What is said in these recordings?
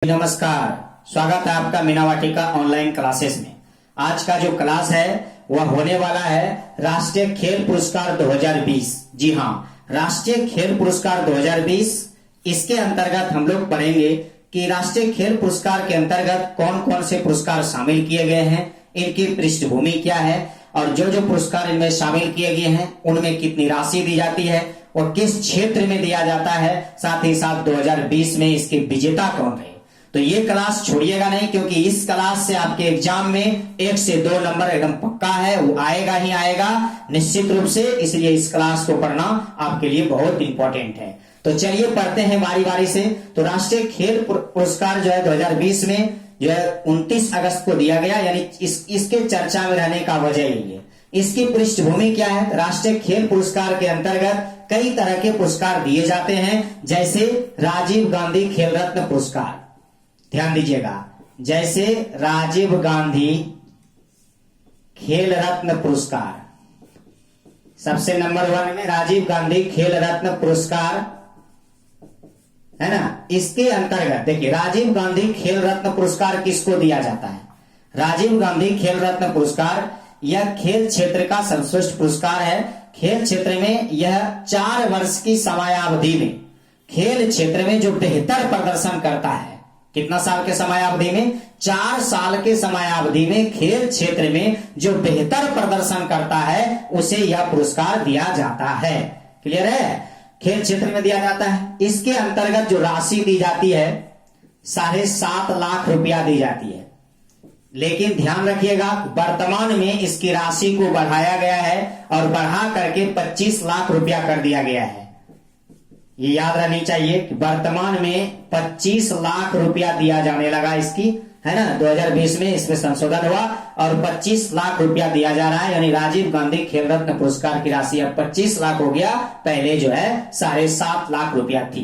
नमस्कार, स्वागत है आपका मीना वाटिका ऑनलाइन क्लासेस में। आज का जो क्लास है वह होने वाला है राष्ट्रीय खेल पुरस्कार 2020। जी हाँ, राष्ट्रीय खेल पुरस्कार 2020। इसके अंतर्गत हम लोग पढ़ेंगे कि राष्ट्रीय खेल पुरस्कार के अंतर्गत कौन कौन से पुरस्कार शामिल किए गए हैं, इनकी पृष्ठभूमि क्या है और जो जो पुरस्कार इनमें शामिल किए गए हैं उनमें कितनी राशि दी जाती है और किस क्षेत्र में दिया जाता है, साथ ही साथ 2020 में इसके विजेता कौन रहे। तो ये क्लास छोड़िएगा नहीं, क्योंकि इस क्लास से आपके एग्जाम में 1 से 2 नंबर एकदम पक्का है, वो आएगा ही आएगा निश्चित रूप से। इसलिए इस क्लास को पढ़ना आपके लिए बहुत इंपॉर्टेंट है। तो चलिए पढ़ते हैं बारी बारी से। तो राष्ट्रीय खेल पुरस्कार जो है 2020 में जो है 29 अगस्त को दिया गया, यानी इसके चर्चा में रहने का वजह यही है। इसकी पृष्ठभूमि क्या है? राष्ट्रीय खेल पुरस्कार के अंतर्गत कई तरह के पुरस्कार दिए जाते हैं, जैसे राजीव गांधी खेल रत्न पुरस्कार। ध्यान दीजिएगा, जैसे राजीव गांधी खेल रत्न पुरस्कार, सबसे नंबर 1 में राजीव गांधी खेल रत्न पुरस्कार है ना। इसके अंतर्गत देखिए, राजीव गांधी खेल रत्न पुरस्कार किसको दिया जाता है? राजीव गांधी खेल रत्न पुरस्कार यह खेल क्षेत्र का सर्वश्रेष्ठ पुरस्कार है। खेल क्षेत्र में यह 4 वर्ष की समयावधि में खेल क्षेत्र में जो बेहतर प्रदर्शन करता है, कितना साल के समयावधि में? 4 साल के समयावधि में खेल क्षेत्र में जो बेहतर प्रदर्शन करता है उसे यह पुरस्कार दिया जाता है। क्लियर है? खेल क्षेत्र में दिया जाता है। इसके अंतर्गत जो राशि दी जाती है 7.5 लाख रुपया दी जाती है, लेकिन ध्यान रखिएगा वर्तमान में इसकी राशि को बढ़ाया गया है और बढ़ा करके 25 लाख रुपया कर दिया गया है। ये याद रहनी चाहिए कि वर्तमान में 25 लाख रुपया दिया जाने लगा इसकी, है ना। 2020 में इसमें संशोधन हुआ और 25 लाख रुपया दिया जा रहा है, यानी राजीव गांधी खेल रत्न पुरस्कार की राशि अब 25 लाख हो गया, पहले जो है 7.5 लाख रुपया थी।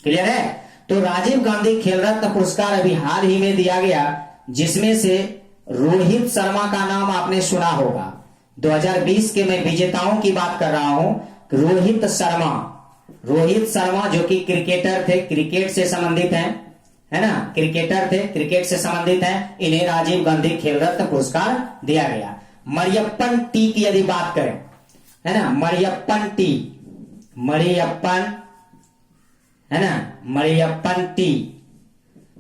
क्लियर है? तो राजीव गांधी खेल रत्न पुरस्कार अभी हाल ही में दिया गया, जिसमें से रोहित शर्मा का नाम आपने सुना होगा। 2020 के मैं विजेताओं की बात कर रहा हूं। रोहित शर्मा जो कि क्रिकेटर थे, क्रिकेट से संबंधित हैं, है ना, क्रिकेटर थे, क्रिकेट से संबंधित हैं, इन्हें राजीव गांधी खेल रत्न पुरस्कार दिया गया। मरियप्पन टी की यदि बात करें, है ना, मरियप्पन है ना, मरियप्पन टी,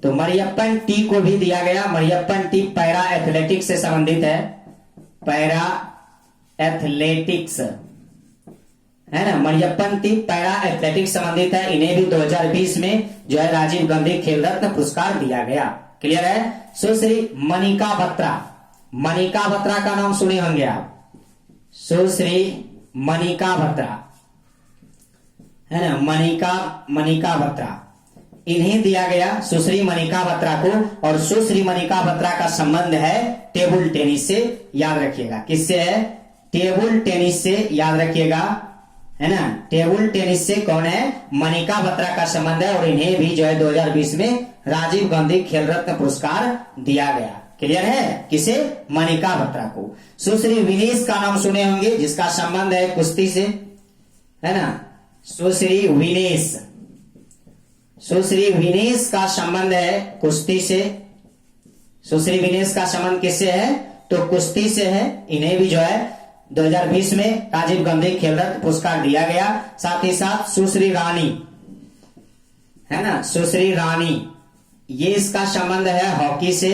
तो मरियप्पन टी को भी दिया गया। मरियप्पन टी पैरा एथलेटिक्स से संबंधित है, पैरा एथलेटिक्स, है ना, मरियप्पन टी पैरा एथलेटिक्स संबंधित है। इन्हें भी 2020 में जो है राजीव गांधी खेल रत्न पुरस्कार दिया गया। क्लियर है? सुश्री मनिका बत्रा का नाम सुने होंगे आप। सुश्री मनिका बत्रा, है ना, मनिका बत्रा, इन्हें दिया गया सुश्री मनिका बत्रा को। और सुश्री मनिका बत्रा का संबंध है टेबल टेनिस से। याद रखिएगा, किससे है? टेबल टेनिस से, याद रखिएगा, है ना। टेबल टेनिस से कौन है? मनिका बत्रा का संबंध है और इन्हें भी जो है 2020 में राजीव गांधी खेल रत्न पुरस्कार दिया गया। क्लियर है? किसे? मनिका बत्रा को। सुश्री विनेश का नाम सुने होंगे, जिसका संबंध है कुश्ती से, है ना। सुश्री विनेश का संबंध है कुश्ती से। सुश्री विनेश का संबंध किससे है? तो कुश्ती से है। इन्हें भी जो है 2020 में राजीव गांधी खेल रत्न पुरस्कार दिया गया। साथ ही साथ सुश्री रानी, है ना, सुश्री रानी, ये इसका संबंध है हॉकी से,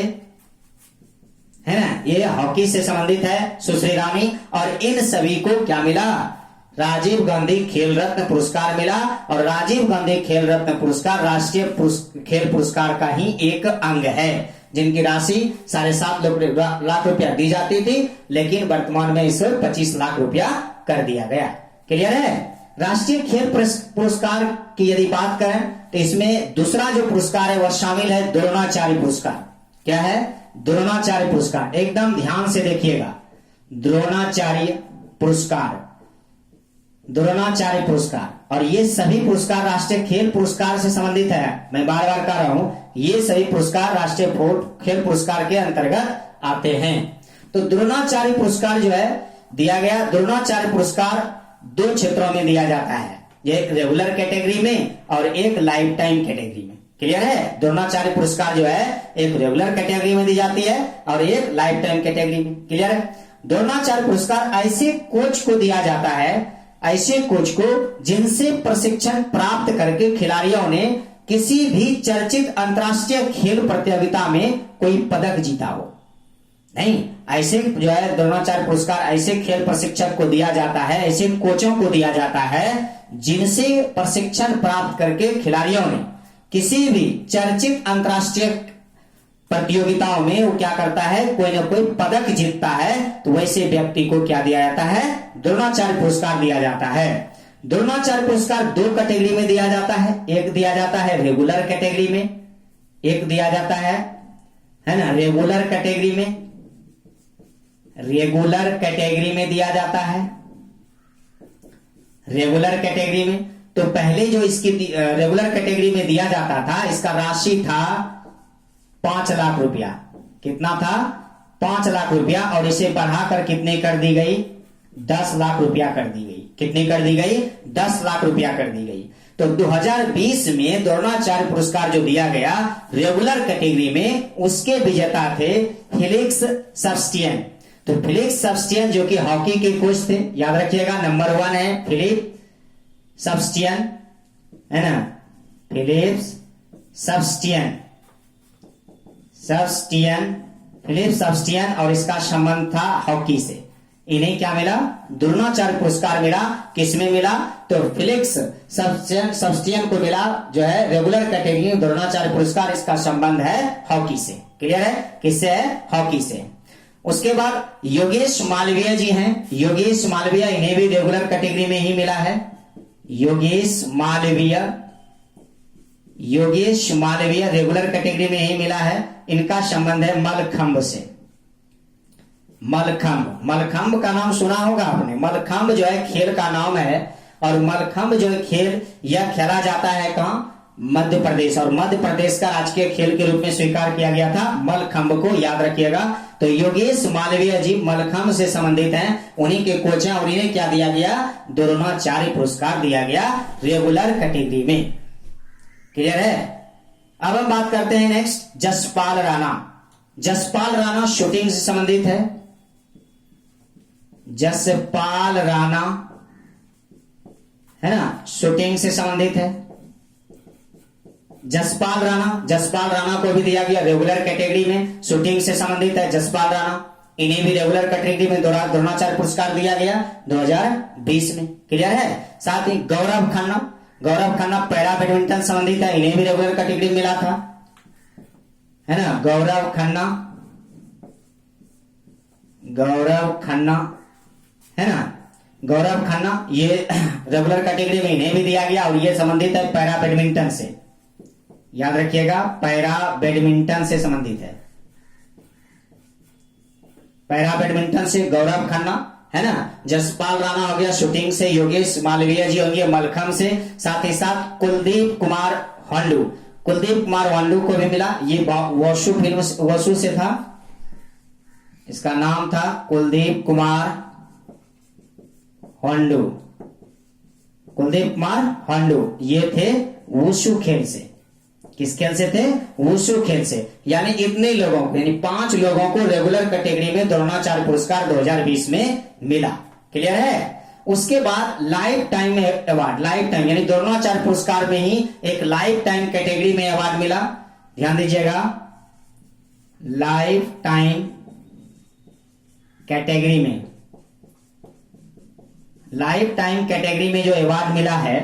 है ना, ये हॉकी से संबंधित है सुश्री रानी। और इन सभी को क्या मिला? राजीव गांधी खेल रत्न पुरस्कार मिला। और राजीव गांधी खेल रत्न पुरस्कार राष्ट्रीय खेल पुरस्कार का ही एक अंग है, जिनकी राशि 7.5 लाख रुपया दी जाती थी, लेकिन वर्तमान में इसे 25 लाख रुपया कर दिया गया। क्लियर है? राष्ट्रीय खेल पुरस्कार की यदि बात करें तो इसमें दूसरा जो पुरस्कार है वह शामिल है द्रोणाचार्य पुरस्कार। क्या है? द्रोणाचार्य पुरस्कार। एकदम ध्यान से देखिएगा, द्रोणाचार्य पुरस्कार। और ये सभी पुरस्कार राष्ट्रीय खेल पुरस्कार से संबंधित है। मैं बार बार कह रहा हूं, ये सभी पुरस्कार राष्ट्रीय खेल पुरस्कार के अंतर्गत आते हैं। तो द्रोणाचार्य पुरस्कार जो है दिया गया। द्रोणाचार्य पुरस्कार 2 क्षेत्रों में दिया जाता है, एक रेगुलर कैटेगरी में और एक लाइफ टाइम कैटेगरी में। क्लियर है? द्रोणाचार्य पुरस्कार जो है एक रेगुलर कैटेगरी में दी जाती है और एक लाइफ टाइम कैटेगरी में। क्लियर है? द्रोणाचार्य पुरस्कार ऐसे कोच को दिया जाता है, ऐसे कोच को जिनसे प्रशिक्षण प्राप्त करके खिलाड़ियों ने किसी भी चर्चित अंतर्राष्ट्रीय खेल प्रतियोगिता में कोई पदक जीता हो। नहीं, ऐसे जो है द्रोणाचार्य पुरस्कार ऐसे खेल प्रशिक्षक को दिया जाता है, ऐसे कोचों को दिया जाता है जिनसे प्रशिक्षण प्राप्त करके खिलाड़ियों ने किसी भी चर्चित अंतर्राष्ट्रीय प्रतियोगिताओं में वो क्या करता है, कोई ना कोई पदक जीतता है, तो वैसे व्यक्ति को क्या दिया जाता है, द्रोणाचार्य पुरस्कार दिया जाता है। द्रोणाचार्य पुरस्कार दो कैटेगरी में दिया जाता है, एक दिया जाता है रेगुलर कैटेगरी में, एक दिया जाता है ना रेगुलर कैटेगरी में, रेगुलर कैटेगरी में दिया जाता है, रेगुलर कैटेगरी में। तो पहले जो इसकी रेगुलर कैटेगरी में दिया जाता था, इसका राशि था 5 लाख रुपया। कितना था? 5 लाख रुपया, और इसे बढ़ाकर कितने कर दी गई? 10 लाख रुपया कर दी गई। कितनी कर दी गई? 10 लाख रुपया कर दी गई। तो 2020 में द्रोणाचार्य पुरस्कार जो दिया गया रेगुलर कैटेगरी में, उसके विजेता थे फिलिक्स सबस्टियन। तो फिलिक्स सबस्टियन जो कि हॉकी के कोच थे, याद रखिएगा, नंबर 1 है फिलिप सबस्टियन, है ना, फिलिप्स सबस्टियन, फिलिप सबस्टियन, और इसका संबंध था हॉकी से। इन्हें क्या मिला? द्रोणाचार्य पुरस्कार मिला। किसमें मिला? तो फिलिक्स सबस्टियन को मिला जो है रेगुलर कैटेगरी में द्रोणाचार्य पुरस्कार। इसका संबंध है हॉकी से। क्लियर है? किससे है? हॉकी से। उसके बाद योगेश मालवीय जी हैं, योगेश मालवीय, इन्हें भी रेगुलर कैटेगरी में ही मिला है। योगेश मालवीय रेगुलर कैटेगरी में ही मिला है। इनका संबंध है मलखंब से। मलखंब का नाम सुना होगा आपने। मलखंब जो है खेल का नाम है, और मलखंब जो है खेल यह खेला जाता है कहां? मध्य प्रदेश, और मध्य प्रदेश का राजकीय खेल के रूप में स्वीकार किया गया था मलखंब को, याद रखिएगा। तो योगेश मालवीय जी मलखंब से संबंधित हैं, उन्हीं के कोच हैं, और इन्हें क्या दिया गया? द्रोणाचार्य पुरस्कार दिया गया रेगुलर कैटेगरी में। क्लियर है? अब हम बात करते हैं नेक्स्ट जसपाल राणा। जसपाल राणा शूटिंग से संबंधित है। जसपाल राणा है ना, शूटिंग से संबंधित है। जसपाल राणा को भी दिया गया रेगुलर कैटेगरी में, शूटिंग से संबंधित है जसपाल राणा। इन्हें भी रेगुलर कैटेगरी में द्रोणाचार्य पुरस्कार दिया गया 2020 में। क्लियर है? साथ ही गौरव खन्ना पैरा बैडमिंटन संबंधित है, इन्हें भी रेगुलर कैटेगरी मिला था, है ना। गौरव खन्ना है ना, गौरव खन्ना ये रेगुलर कैटेगरी में इन्हें भी दिया गया, और ये संबंधित है पैरा बैडमिंटन से। याद रखिएगा, पैरा बैडमिंटन से संबंधित है। पैरा बैडमिंटन से गौरव खन्ना, है ना। जसपाल राणा हो गया शूटिंग से, योगेश मालवीय जी होंगे मलखंब से, साथ ही साथ कुलदीप कुमार वांडू को भी मिला। ये वसु से था, इसका नाम था कुलदीप कुमार हांडू। ये थे वुशु खेल से। किस खेल से थे? वुशु खेल से। यानी इतने लोगों को, यानी 5 लोगों को रेगुलर कैटेगरी में द्रोणाचार्य पुरस्कार 2020 में मिला। क्लियर है? उसके बाद life time award, life time यानी द्रोणाचार्य पुरस्कार में ही एक लाइफ टाइम कैटेगरी में अवार्ड मिला। ध्यान दीजिएगा, लाइफ टाइम कैटेगरी में जो अवार्ड मिला है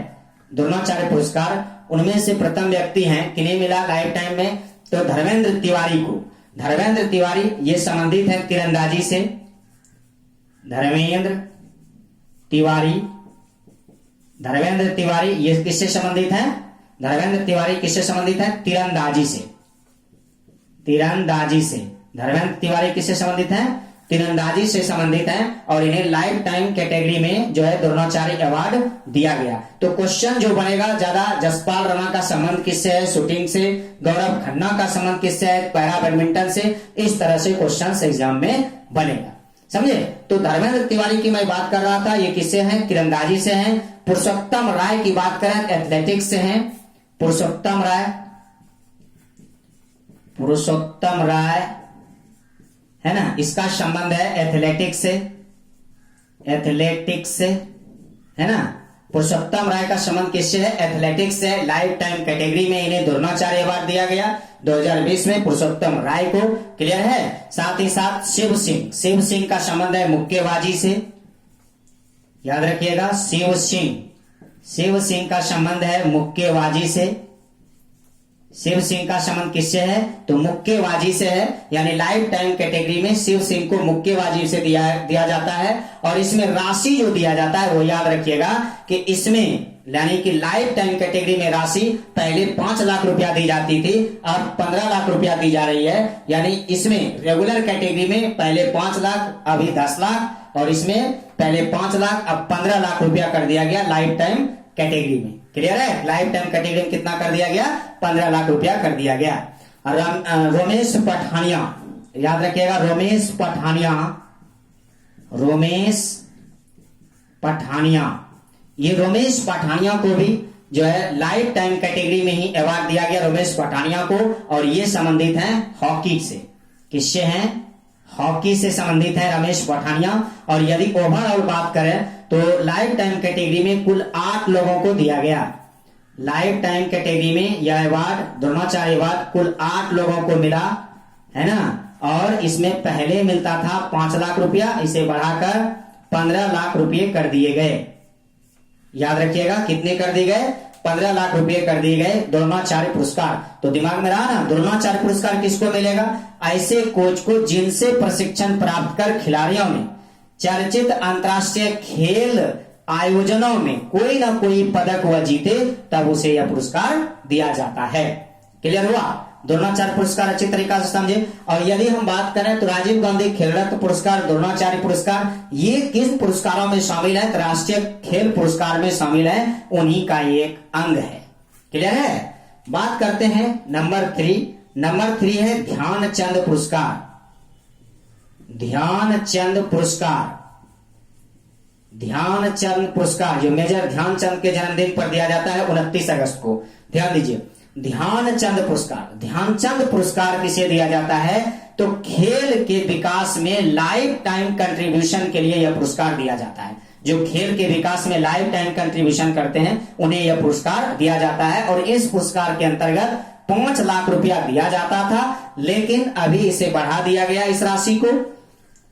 द्रोणाचार्य पुरस्कार, उनमें से प्रथम व्यक्ति हैं, किन्हें मिला लाइफ टाइम में? तो धर्मेंद्र तिवारी को। धर्मेंद्र तिवारी ये संबंधित है तीरंदाजी से। धर्मेंद्र तिवारी ये किससे संबंधित है? धर्मेंद्र तिवारी किससे संबंधित है? तीरंदाजी से। धर्मेंद्र तिवारी किससे संबंधित है? तीरंदाजी से संबंधित है, और इन्हें लाइफ टाइम कैटेगरी में जो है द्रोणाचार्य अवार्ड दिया गया। तो क्वेश्चन जो बनेगा ज्यादा, जसपाल राणा का संबंध किससे है? शूटिंग से। गौरव खन्ना का संबंध किससे है? पैरा बैडमिंटन से। इस तरह से क्वेश्चन एग्जाम में बनेगा, समझे। तो धर्मेंद्र तिवारी की मैं बात कर रहा था, ये किससे हैं? तीरंदाजी से हैं। पुरुषोत्तम राय की बात करें एथलेटिक्स से हैं। पुरुषोत्तम राय पुरुषोत्तम राय, है ना, इसका संबंध है एथलेटिक्स से, एथलेटिक्स से, है ना। पुरुषोत्तम राय का संबंध किससे है? एथलेटिक्स से। लाइफ टाइम कैटेगरी में इन्हें द्रोणाचार्य अवार्ड दिया गया 2020 में पुरुषोत्तम राय को। क्लियर है। साथ ही साथ शिव सिंह, शिव सिंह का संबंध है मुक्केबाजी से, याद रखिएगा। शिव सिंह, शिव सिंह का संबंध है मुक्केबाजी से। शिव सिंह का संबंध किससे है? तो मुक्केबाजी से है, यानी लाइफ टाइम कैटेगरी में शिव सिंह को मुक्केबाजी से दिया जाता है। और इसमें राशि जो दिया जाता है वो याद रखिएगा कि इसमें यानी कि लाइफ टाइम कैटेगरी में राशि पहले 5 लाख रुपया दी जाती थी, अब 15 लाख रुपया दी जा रही है। यानी इसमें रेगुलर कैटेगरी में पहले 5 लाख, अभी 10 लाख, और इसमें पहले 5 लाख, अब 15 लाख रुपया कर दिया गया लाइफ टाइम कैटेगरी में। क्लियर है। लाइफ टाइम कैटेगरी में कितना कर दिया गया? 15 लाख रुपया कर दिया गया। रोमेश पठानिया, याद रखिएगा, रोमेश पठानिया, रोमेश पठानिया, ये रोमेश पठानिया को भी जो है लाइफ टाइम कैटेगरी में ही अवार्ड दिया गया रोमेश पठानिया को। और ये संबंधित हैं हॉकी से। किससे हैं? हॉकी से संबंधित है रमेश पठानिया। और यदि ओवरऑल बात करें तो लाइफ टाइम कैटेगरी में कुल 8 लोगों को दिया गया। लाइफ टाइम कैटेगरी में यह अवार्ड, द्रोणाचार्य अवार्ड, कुल 8 लोगों को मिला, है ना। और इसमें पहले मिलता था 5 लाख रुपया, इसे बढ़ाकर 15 लाख रुपये कर दिए गए। याद रखिएगा, कितने कर दिए गए? 15 लाख रुपए कर दिए गए द्रोणाचार्य पुरस्कार। तो दिमाग में रहा ना, द्रोणाचार्य पुरस्कार किसको मिलेगा? ऐसे कोच को जिनसे प्रशिक्षण प्राप्त कर खिलाड़ियों में चर्चित अंतर्राष्ट्रीय खेल आयोजनों में कोई ना कोई पदक वह जीते, तब उसे यह पुरस्कार दिया जाता है। क्लियर हुआ? द्रोणाचार्य पुरस्कार अच्छी तरीका से समझे। और यदि हम बात करें तो राजीव गांधी खेल रत्न पुरस्कार, द्रोणाचार्य पुरस्कार, ये किन पुरस्कारों में शामिल है? तो राष्ट्रीय खेल पुरस्कार में शामिल है, उन्हीं का एक अंग है। क्लियर है। बात करते हैं नंबर 3। नंबर 3 है ध्यानचंद पुरस्कार। ध्यानचंद पुरस्कार, ध्यानचंद पुरस्कार जो मेजर ध्यानचंद के जन्मदिन पर दिया जाता है 29 अगस्त को। ध्यान दीजिए, ध्यानचंद पुरस्कार। ध्यानचंद पुरस्कार किसे दिया जाता है? तो खेल के विकास में लाइफ टाइम कंट्रीब्यूशन के लिए यह पुरस्कार दिया जाता है। जो खेल के विकास में लाइफ टाइम कंट्रीब्यूशन करते हैं उन्हें यह पुरस्कार दिया जाता है। और इस पुरस्कार के अंतर्गत 5 लाख रुपया दिया जाता था, लेकिन अभी इसे बढ़ा दिया गया इस राशि को।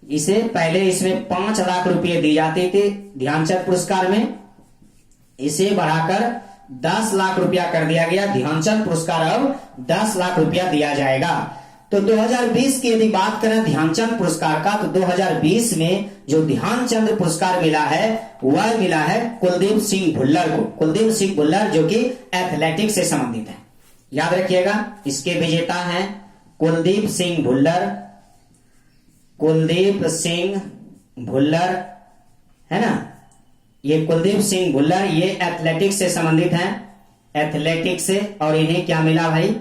इसे पहले इसमें 5 लाख रुपये दी जाते थे ध्यानचंद पुरस्कार में, इसे बढ़ाकर 10 लाख रुपया कर दिया गया। ध्यानचंद पुरस्कार अब 10 लाख रुपया दिया जाएगा। तो 2020 की यदि बात करें ध्यानचंद पुरस्कार का, तो 2020 में जो ध्यानचंद पुरस्कार मिला है वह मिला है कुलदीप सिंह भुल्लर को। कुलदीप सिंह भुल्लर जो कि एथलेटिक्स से संबंधित है। याद रखिएगा, इसके विजेता हैं कुलदीप सिंह भुल्लर। कुलदीप सिंह भुल्लर, है ना, ये कुलदीप सिंह भुल्लर ये एथलेटिक्स से संबंधित हैं, एथलेटिक्स से। और इन्हें क्या मिला भाई?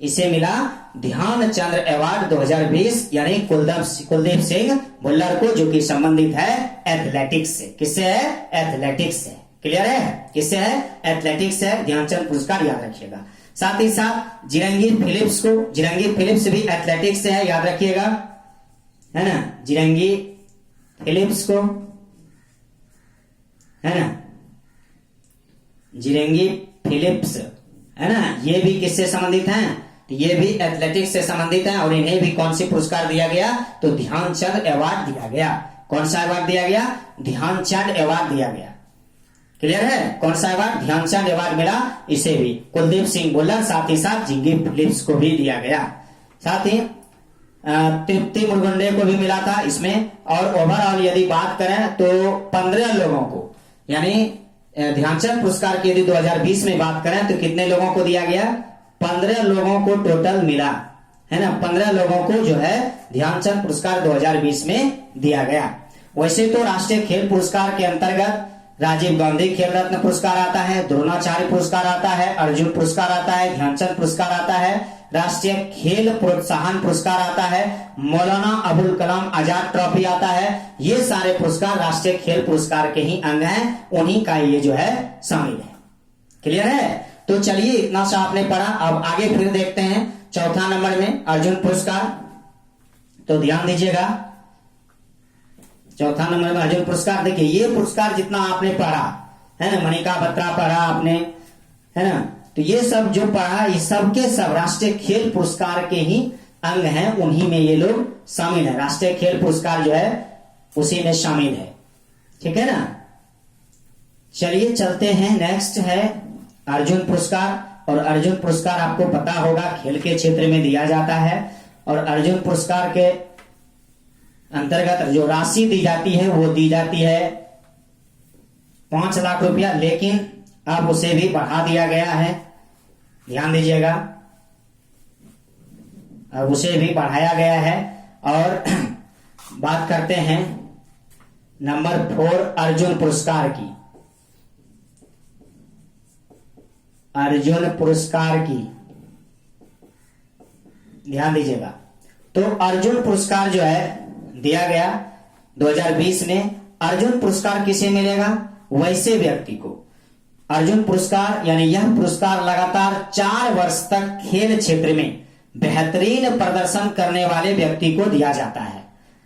इसे मिला ध्यानचंद अवार्ड 2020, यानी कुलदीप सिंह भुल्लर को, जो कि संबंधित है एथलेटिक्स से। किससे है? एथलेटिक्स से। क्लियर है? किससे है? एथलेटिक्स से ध्यानचंद पुरस्कार, याद रखिएगा। साथ ही साथ जिरंगी फिलिप्स को, जिरंगी फिलिप्स भी एथलेटिक्स से है, याद रखिएगा, है ना। जिरंगी फिलिप्स को, है ना, जिरंगी फिलिप्स, है ना, ये भी किससे संबंधित हैं? तो ये भी एथलेटिक्स से संबंधित हैं। और इन्हें भी कौन सी पुरस्कार दिया गया? तो ध्यानचंद अवार्ड दिया गया। कौन सा अवार्ड दिया गया? ध्यानचंद अवार्ड दिया गया। क्लियर है? कौन सा अवार्ड? ध्यानचंद अवार्ड मिला इसे भी, कुलदीप सिंह भुल्लर, साथ ही साथ जिरंगी फिलिप्स को भी दिया गया। साथ ही तृप्ति मुरगुंडे को भी मिला था इसमें। और ओवरऑल यदि बात करें तो 15 लोगों को, यानी ध्यानचंद पुरस्कार की यदि 2020 में बात करें तो कितने लोगों को दिया गया? 15 लोगों को टोटल मिला, है ना। 15 लोगों को जो है ध्यानचंद पुरस्कार 2020 में दिया गया। वैसे तो राष्ट्रीय खेल पुरस्कार के अंतर्गत राजीव गांधी खेल रत्न पुरस्कार आता है, द्रोणाचार्य पुरस्कार आता है, अर्जुन पुरस्कार आता है, ध्यानचंद पुरस्कार आता है, राष्ट्रीय खेल प्रोत्साहन पुरस्कार आता है, मौलाना अबुल कलाम आजाद ट्रॉफी आता है। ये सारे पुरस्कार राष्ट्रीय खेल पुरस्कार के ही अंग हैं, उन्हीं का ये जो है शामिल है। क्लियर है? तो चलिए, इतना सा आपने पढ़ा। अब आगे फिर देखते हैं चौथा नंबर में अर्जुन पुरस्कार, तो ध्यान दीजिएगा चौथा नंबर में अर्जुन पुरस्कार। देखिए ये पुरस्कार जितना आपने पढ़ा है ना, मणिका बत्रा पढ़ा आपने है ना, तो ये सब जो पढ़ा ये सब के सब राष्ट्रीय खेल पुरस्कार के ही अंग हैं, उन्हीं में ये लोग शामिल है। राष्ट्रीय खेल पुरस्कार जो है उसी में शामिल है, ठीक है ना। चलिए चलते हैं, नेक्स्ट है अर्जुन पुरस्कार। और अर्जुन पुरस्कार आपको पता होगा खेल के क्षेत्र में दिया जाता है, और अर्जुन पुरस्कार के अंतर्गत जो राशि दी जाती है वो दी जाती है 5 लाख रुपया, लेकिन अब उसे भी बढ़ा दिया गया है, ध्यान दीजिएगा, अब उसे भी बढ़ाया गया है। और बात करते हैं नंबर 4 अर्जुन पुरस्कार की। अर्जुन पुरस्कार की ध्यान दीजिएगा, तो अर्जुन पुरस्कार जो है दिया गया 2020 में। अर्जुन पुरस्कार किसे मिलेगा? वैसे व्यक्ति को। अर्जुन पुरस्कार यानी यह पुरस्कार लगातार 4 वर्ष तक खेल क्षेत्र में बेहतरीन प्रदर्शन करने वाले व्यक्ति को दिया जाता है।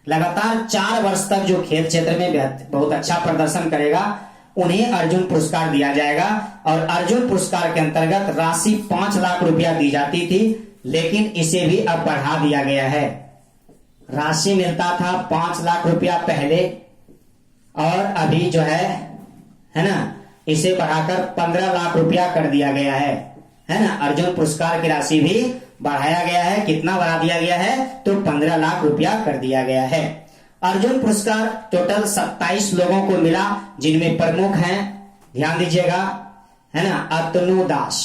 लगातार 4 वर्ष तक जो खेल क्षेत्र में बहुत अच्छा प्रदर्शन करेगा उन्हें अर्जुन पुरस्कार दिया जाएगा। और अर्जुन पुरस्कार के अंतर्गत राशि 5 लाख रुपया दी जाती थी, लेकिन इसे भी अब बढ़ा दिया गया है। राशि मिलता था 5 लाख रुपया पहले, और अभी जो है ना, इसे बढ़ाकर 15 लाख रुपया कर दिया गया है ना। अर्जुन पुरस्कार की राशि भी बढ़ाया गया है। कितना बढ़ा दिया गया है? तो 15 लाख रुपया कर दिया गया है। अर्जुन पुरस्कार टोटल 27 लोगों को मिला, जिनमें प्रमुख हैं, ध्यान दीजिएगा, है ना, अतनु दास,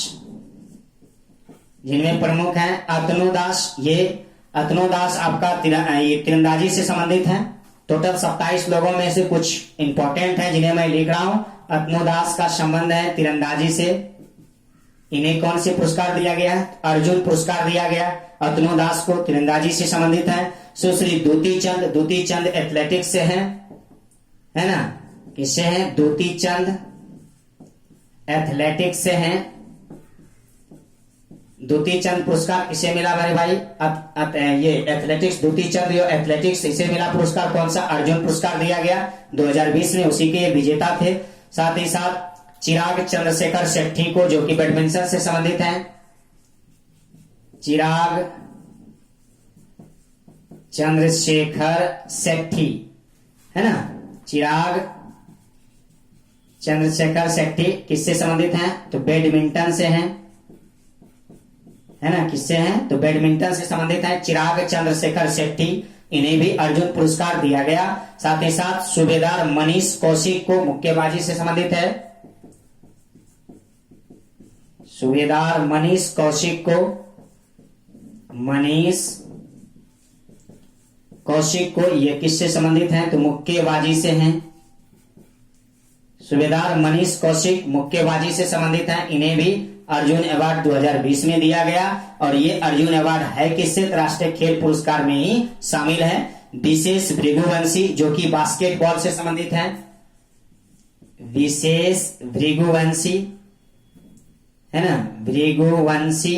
जिनमें प्रमुख हैं अतनु दास। ये अतनु दास आपका तीरंदाजी से संबंधित है। टोटल 27 लोगों में से कुछ इंपॉर्टेंट हैं जिन्हें मैं लिख रहा हूं। अतनु दास का संबंध है तीरंदाजी से, इन्हें कौन से पुरस्कार दिया गया है? अर्जुन पुरस्कार दिया गया। अतनु दास को तीरंदाजी से संबंधित है। सुश्री दूती चंद एथलेटिक्स से हैं, है ना, किससे हैं? दूती चंद एथलेटिक्स से हैं। दूती चंद पुरस्कार किसे मिला मेरे भाई? ये एथलेटिक्स, दूती चंद जो एथलेटिक्स, इसे मिला पुरस्कार। कौन सा? अर्जुन पुरस्कार दिया गया 2020 में, उसी के विजेता थे। साथ ही साथ चिराग चंद्रशेखर शेट्टी को, जो कि बैडमिंटन से संबंधित हैं, चिराग चंद्रशेखर शेट्टी, है ना, चिराग चंद्रशेखर शेट्टी किससे संबंधित हैं? तो बैडमिंटन से हैं, है ना, किससे हैं? तो बैडमिंटन से संबंधित हैं चिराग चंद्रशेखर शेट्टी, इन्हें भी अर्जुन पुरस्कार दिया गया। साथ ही साथ सूबेदार मनीष कौशिक को मुक्केबाजी से संबंधित है, सूबेदार मनीष कौशिक को, मनीष कौशिक को, ये किससे संबंधित हैं? तो मुक्केबाजी से हैं। सूबेदार मनीष कौशिक मुक्केबाजी से संबंधित हैं, इन्हें भी अर्जुन अवार्ड 2020 में दिया गया। और ये अर्जुन अवार्ड है किससे? राष्ट्रीय खेल पुरस्कार में ही शामिल है। विशेष भृगुवंशी, जो कि बास्केटबॉल से संबंधित है, विशेष भृगुवंशी, है ना, भृगुवंशी,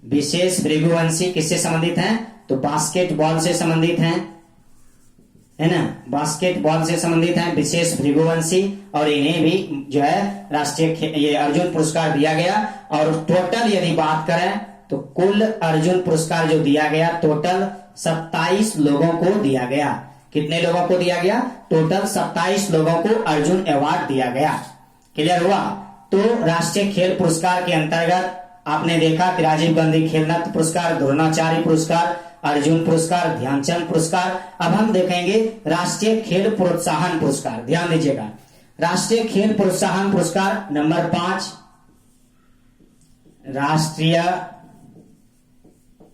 विशेष भृगुवंशी किससे संबंधित हैं? तो बास्केटबॉल से संबंधित हैं, है ना, बास्केटबॉल से संबंधित हैं विशेष भृगुवंशी। और इन्हें भी जो है राष्ट्रीय ये अर्जुन पुरस्कार दिया गया। और टोटल यदि बात करें तो कुल अर्जुन पुरस्कार जो दिया गया टोटल 27 लोगों को दिया गया। कितने लोगों को दिया गया? टोटल 27 लोगों को अर्जुन अवार्ड दिया गया। क्लियर हुआ? तो राष्ट्रीय खेल पुरस्कार के अंतर्गत आपने देखा कि राजीव गांधी खेल रत्न पुरस्कार, द्रोणाचार्य पुरस्कार, अर्जुन पुरस्कार, ध्यानचंद पुरस्कार। अब हम देखेंगे राष्ट्रीय खेल प्रोत्साहन पुरस्कार। ध्यान दीजिएगा, राष्ट्रीय खेल प्रोत्साहन पुरस्कार नंबर 5, राष्ट्रीय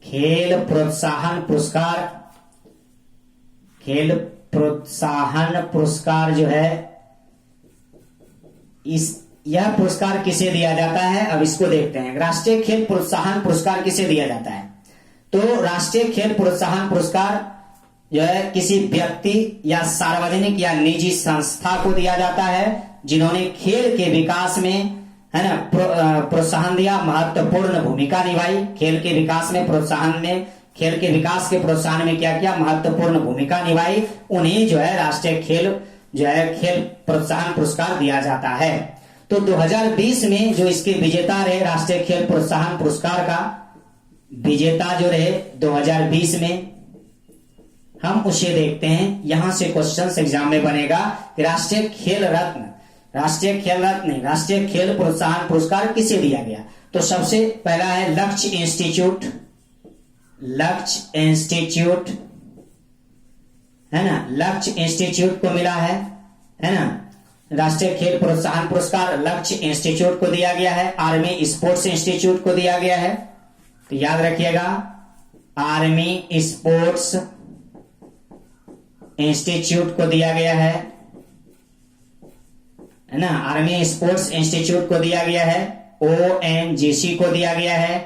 खेल प्रोत्साहन पुरस्कार। खेल प्रोत्साहन पुरस्कार जो है यह पुरस्कार किसे दिया जाता है? अब इसको देखते हैं। राष्ट्रीय खेल प्रोत्साहन पुरस्कार किसे दिया जाता है? तो राष्ट्रीय खेल प्रोत्साहन पुरस्कार जो है किसी व्यक्ति या सार्वजनिक या निजी संस्था को दिया जाता है जिन्होंने खेल के विकास में है ना, प्रोत्साहन दिया, महत्वपूर्ण भूमिका निभाई खेल के विकास में, खेल के विकास के प्रोत्साहन में क्या किया, महत्वपूर्ण भूमिका निभाई। उन्हें जो है राष्ट्रीय खेल प्रोत्साहन पुरस्कार दिया जाता है। तो 2020 में जो इसके विजेता रहे राष्ट्रीय खेल प्रोत्साहन पुरस्कार का विजेता जो रहे 2020 में, हम उसे देखते हैं। यहां से क्वेश्चन एग्जाम में बनेगा कि राष्ट्रीय खेल प्रोत्साहन पुरस्कार किसे दिया गया। तो सबसे पहला है लक्ष्य इंस्टीट्यूट है ना, लक्ष्य इंस्टीट्यूट को मिला है ना, राष्ट्रीय खेल प्रोत्साहन पुरस्कार लक्ष्य इंस्टीट्यूट को दिया गया है। आर्मी स्पोर्ट्स इंस्टीट्यूट को दिया गया है, तो याद रखिएगा आर्मी स्पोर्ट्स इंस्टीट्यूट को दिया गया है ना, आर्मी स्पोर्ट्स इंस्टीट्यूट को दिया गया है। ONGC को दिया गया है,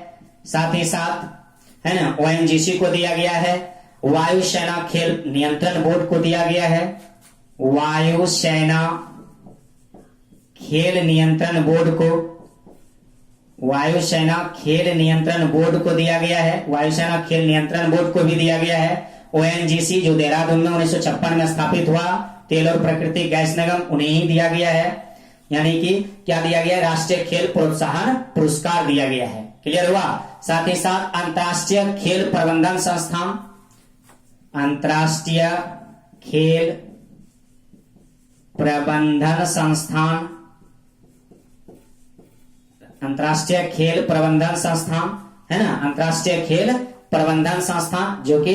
साथ ही साथ है ना, ONGC को दिया गया है। वायुसेना खेल नियंत्रण बोर्ड को दिया गया है, वायुसेना खेल नियंत्रण बोर्ड को दिया गया है, वायुसेना खेल नियंत्रण बोर्ड को भी दिया गया है। ONGC जो देहरादून में 1956 में स्थापित हुआ, तेल और प्राकृतिक गैस निगम, उन्हें ही दिया गया है। यानी कि क्या दिया गया, राष्ट्रीय खेल प्रोत्साहन पुरस्कार दिया गया है। क्लियर हुआ। साथ ही साथ अंतर्राष्ट्रीय खेल प्रबंधन संस्थान, अंतर्राष्ट्रीय खेल प्रबंधन संस्थान है ना, अंतर्राष्ट्रीय खेल प्रबंधन संस्थान जो कि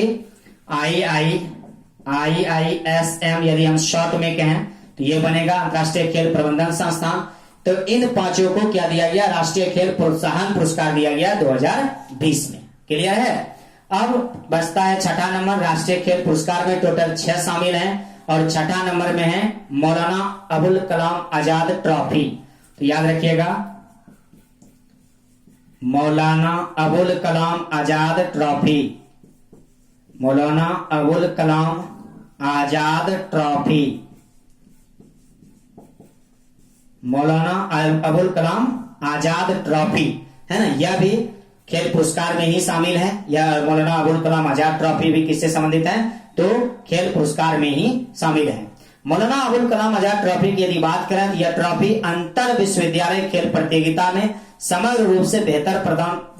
IISM यदि हम शॉर्ट में कहें तो ये बनेगा अंतर्राष्ट्रीय खेल प्रबंधन संस्थान। तो इन पांचों को क्या दिया गया, राष्ट्रीय खेल प्रोत्साहन पुरस्कार दिया गया 2020 में। क्लियर है। अब बचता है छठा नंबर। राष्ट्रीय खेल पुरस्कार में टोटल 6 शामिल हैं और छठा नंबर में है मौलाना अबुल कलाम आजाद ट्रॉफी। तो याद रखिएगा Maulana Abul Kalam Azad trophy, Maulana Abul Kalam Azad trophy, Maulana Abul Kalam Azad trophy है ना, यह भी खेल पुरस्कार में ही शामिल है। यह मौलाना अबुल कलाम आजाद ट्रॉफी भी किससे संबंधित है, तो खेल पुरस्कार में ही शामिल है। मौलाना अबुल कलाम आजाद ट्रॉफी की यदि बात करें तो यह ट्रॉफी अंतर विश्वविद्यालय खेल प्रतियोगिता में समग्र रूप से बेहतर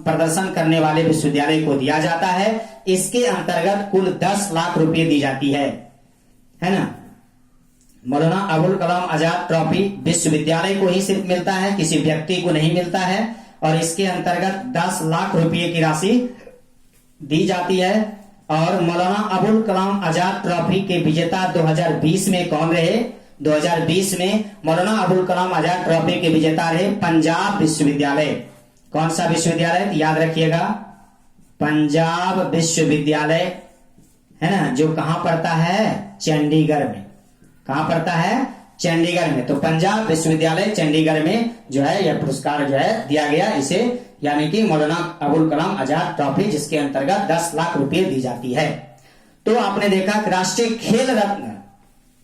प्रदर्शन करने वाले विश्वविद्यालय को दिया जाता है। इसके अंतर्गत कुल 10 लाख रुपए दी जाती है ना। मौलाना अबुल कलाम आजाद ट्रॉफी विश्वविद्यालय को ही सिर्फ मिलता है, किसी व्यक्ति को नहीं मिलता है, और इसके अंतर्गत 10 लाख रुपए की राशि दी जाती है। और मौलाना अबुल कलाम आजाद ट्रॉफी के विजेता 2020 में कौन रहे, 2020 में मौलाना अबुल कलाम आजाद ट्रॉफी के विजेता रहे पंजाब विश्वविद्यालय। कौन सा विश्वविद्यालय, याद रखिएगा पंजाब विश्वविद्यालय है ना, जो कहां पड़ता है, चंडीगढ़ में। कहां पड़ता है, चंडीगढ़ में। तो पंजाब विश्वविद्यालय चंडीगढ़ में जो है यह पुरस्कार जो है दिया गया इसे, यानी कि मौलाना अबुल कलाम आजाद ट्रॉफी, जिसके अंतर्गत 10 लाख रुपए दी जाती है। तो आपने देखा कि राष्ट्रीय खेल रत्न,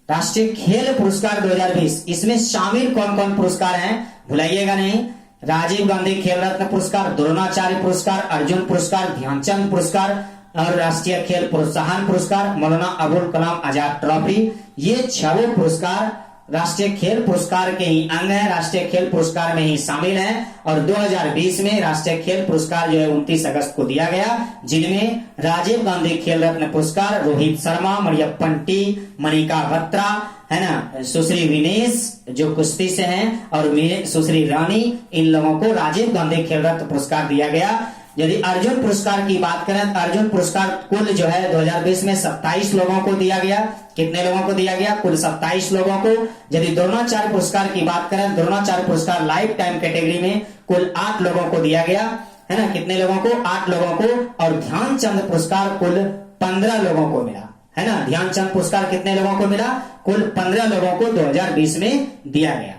राष्ट्रीय खेल पुरस्कार 2020, इसमें शामिल कौन कौन पुरस्कार हैं भुलाइएगा नहीं। राजीव गांधी खेल रत्न पुरस्कार, द्रोणाचार्य पुरस्कार, अर्जुन पुरस्कार, ध्यानचंद पुरस्कार और राष्ट्रीय खेल प्रोत्साहन पुरस्कार, मौलाना अबुल कलाम आजाद ट्रॉफी, ये 6 पुरस्कार राष्ट्रीय खेल पुरस्कार के ही अंग है, राष्ट्रीय खेल पुरस्कार में ही शामिल है। और 2020 में राष्ट्रीय खेल पुरस्कार जो है 29 अगस्त को दिया गया, जिनमें राजीव गांधी खेल रत्न पुरस्कार रोहित शर्मा, मरियप्पन टी, मनिका बत्रा है ना, सुश्री विनेश जो कुश्ती से हैं और सुश्री रानी, इन लोगों को राजीव गांधी खेल रत्न पुरस्कार दिया गया। यदि अर्जुन पुरस्कार की बात करें तो अर्जुन पुरस्कार कुल जो है 2020 में 27 लोगों को दिया गया। कितने लोगों को दिया गया, कुल 27 लोगों को। यदि द्रोणाचार्य पुरस्कार की बात करें, द्रोणाचार्य पुरस्कार लाइफ टाइम कैटेगरी में कुल 8 लोगों को दिया गया है ना, कितने लोगों को, 8 लोगों को। और ध्यानचंद पुरस्कार कुल 15 लोगों को मिला है ना, ध्यानचंद पुरस्कार कितने लोगों को मिला, कुल 15 लोगों को 2020 में दिया गया।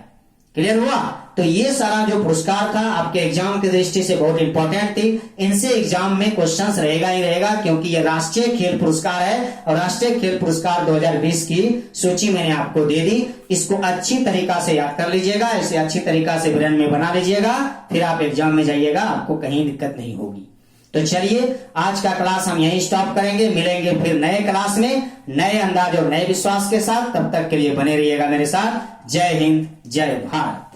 क्लियर हुआ। तो ये सारा जो पुरस्कार था आपके एग्जाम की दृष्टि से बहुत इंपॉर्टेंट थी। इनसे एग्जाम में क्वेश्चंस रहेगा ही रहेगा, क्योंकि ये राष्ट्रीय खेल पुरस्कार है और राष्ट्रीय खेल पुरस्कार 2020 की सूची मैंने आपको दे दी। इसको अच्छी तरीका से याद कर लीजिएगा, इसे अच्छी तरीका से ब्रेन में बना लीजिएगा, फिर आप एग्जाम में जाइएगा, आपको कहीं दिक्कत नहीं होगी। तो चलिए आज का क्लास हम यहीं स्टॉप करेंगे, मिलेंगे फिर नए क्लास में नए अंदाज और नए विश्वास के साथ। तब तक के लिए बने रहिएगा मेरे साथ। जय हिंद, जय भारत।